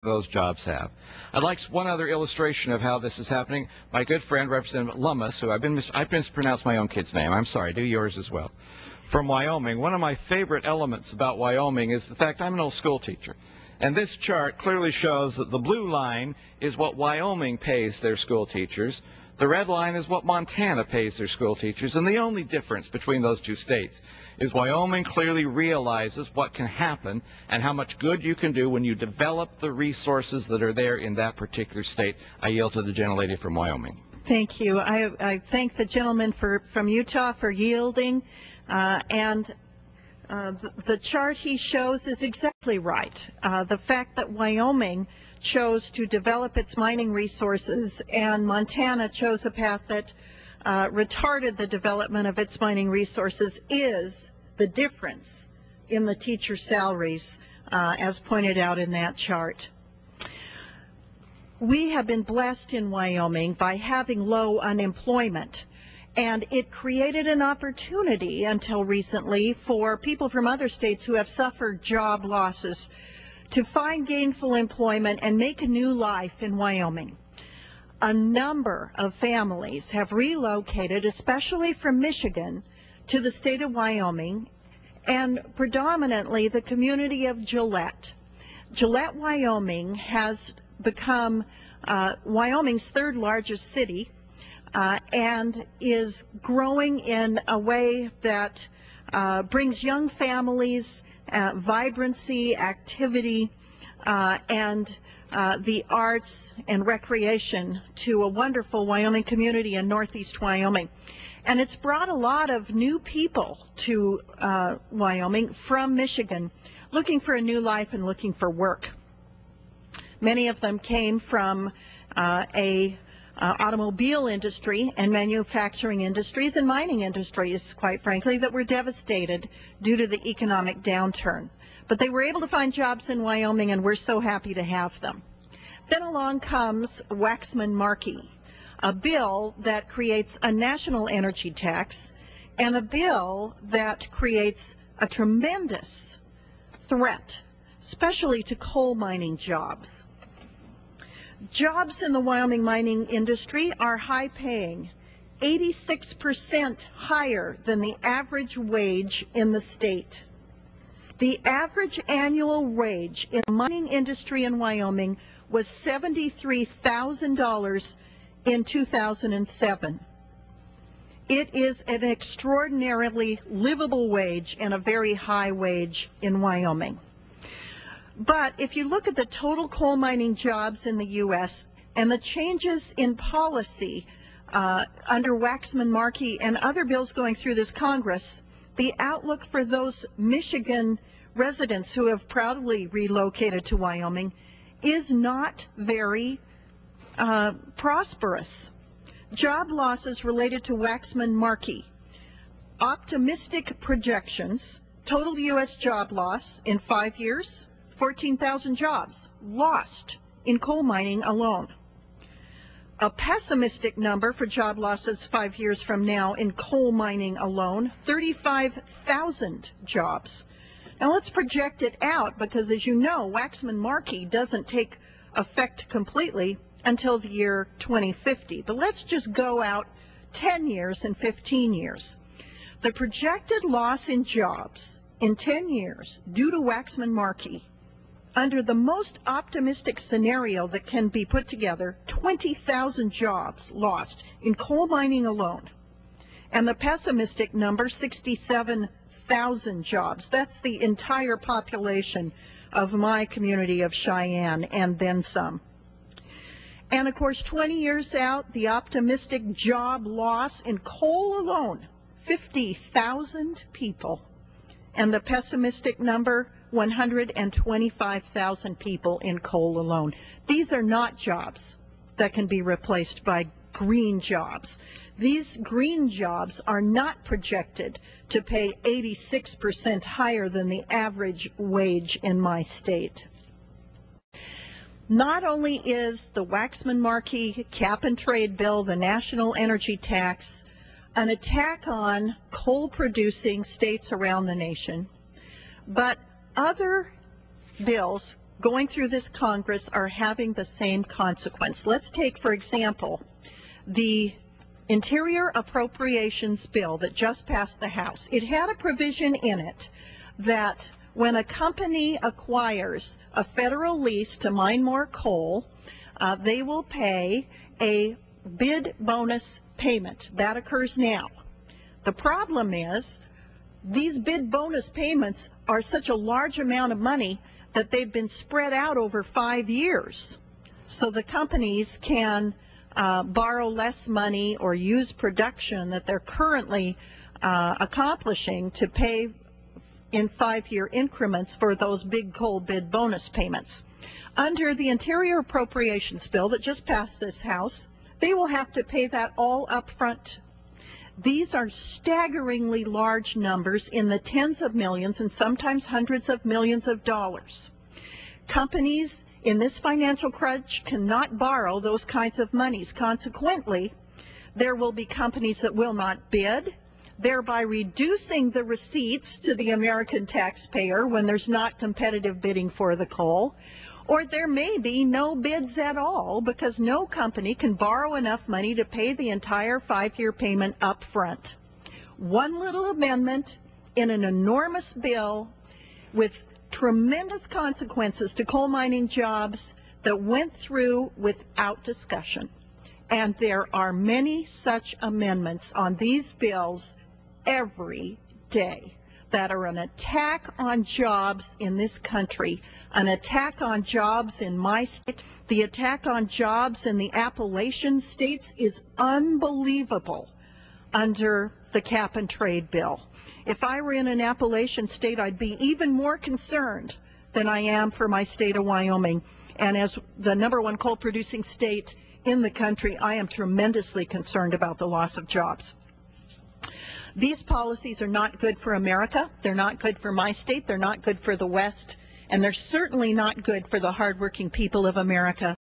those jobs have. I'd like one other illustration of how this is happening. My good friend, Representative Lummis, who I've mispronounced my own kid's name. I'm sorry, do yours as well. From Wyoming, one of my favorite elements about Wyoming is the fact I'm an old school teacher. And this chart clearly shows that the blue line is what Wyoming pays their school teachers. The red line is what Montana pays their school teachers, and the only difference between those two states is Wyoming clearly realizes what can happen and how much good you can do when you develop the resources that are there in that particular state. I yield to the gentlelady from Wyoming. Thank you. I thank the gentleman from Utah for yielding, and the chart he shows is exactly right. The fact that Wyoming chose to develop its mining resources and Montana chose a path that retarded the development of its mining resources is the difference in the teacher salaries, as pointed out in that chart. We have been blessed in Wyoming by having low unemployment, and it created an opportunity until recently for people from other states who have suffered job losses to find gainful employment and make a new life in Wyoming. A number of families have relocated, especially from Michigan, to the state of Wyoming, and predominantly the community of Gillette. Gillette, Wyoming has become Wyoming's third largest city and is growing in a way that brings young families vibrancy, activity, and the arts and recreation to a wonderful Wyoming community in northeast Wyoming. And it's brought a lot of new people to Wyoming from Michigan looking for a new life and looking for work. Many of them came from automobile industry and manufacturing industries and mining industries, quite frankly, that were devastated due to the economic downturn. But they were able to find jobs in Wyoming, and we're so happy to have them. Then along comes Waxman-Markey, a bill that creates a national energy tax and a bill that creates a tremendous threat, especially to coal mining jobs. Jobs in the Wyoming mining industry are high-paying, 86% higher than the average wage in the state. The average annual wage in the mining industry in Wyoming was $73,000 in 2007. It is an extraordinarily livable wage and a very high wage in Wyoming. But if you look at the total coal mining jobs in the U.S. and the changes in policy under Waxman-Markey and other bills going through this Congress, the outlook for those Michigan residents who have proudly relocated to Wyoming is not very prosperous. Job losses related to Waxman-Markey. Optimistic projections, total U.S. job loss in 5 years, 14,000 jobs lost in coal mining alone. A pessimistic number for job losses 5 years from now in coal mining alone, 35,000 jobs. Now let's project it out, because as you know, Waxman-Markey doesn't take effect completely until the year 2050. But let's just go out 10 years and 15 years. The projected loss in jobs in 10 years due to Waxman-Markey, under the most optimistic scenario that can be put together, 20,000 jobs lost in coal mining alone. And the pessimistic number, 67,000 jobs. That's the entire population of my community of Cheyenne and then some. And of course, 20 years out, the optimistic job loss in coal alone, 50,000 people. And the pessimistic number, 125,000 people in coal alone. These are not jobs that can be replaced by green jobs. These green jobs are not projected to pay 86% higher than the average wage in my state. Not only is the Waxman-Markey cap and trade bill, the national energy tax, an attack on coal-producing states around the nation, but other bills going through this Congress are having the same consequence. Let's take, for example, the Interior Appropriations Bill that just passed the House. It had a provision in it that when a company acquires a federal lease to mine more coal, they will pay a bid bonus payment. That occurs now. The problem is these bid bonus payments are such a large amount of money that they've been spread out over 5 years. So the companies can borrow less money or use production that they're currently accomplishing to pay in 5-year increments for those big coal bid bonus payments. Under the Interior Appropriations Bill that just passed this House, they will have to pay that all up front. These are staggeringly large numbers in the tens of millions and sometimes hundreds of millions of dollars. Companies in this financial crunch cannot borrow those kinds of monies. Consequently, there will be companies that will not bid, thereby reducing the receipts to the American taxpayer when there's not competitive bidding for the coal. Or there may be no bids at all because no company can borrow enough money to pay the entire 5-year payment up front. One little amendment in an enormous bill with tremendous consequences to coal mining jobs that went through without discussion. And there are many such amendments on these bills every day that are an attack on jobs in this country, an attack on jobs in my state. The attack on jobs in the Appalachian states is unbelievable under the cap and trade bill. If I were in an Appalachian state, I'd be even more concerned than I am for my state of Wyoming. And as the #1 coal producing state in the country, I am tremendously concerned about the loss of jobs. These policies are not good for America. They're not good for my state. They're not good for the West. And they're certainly not good for the hardworking people of America.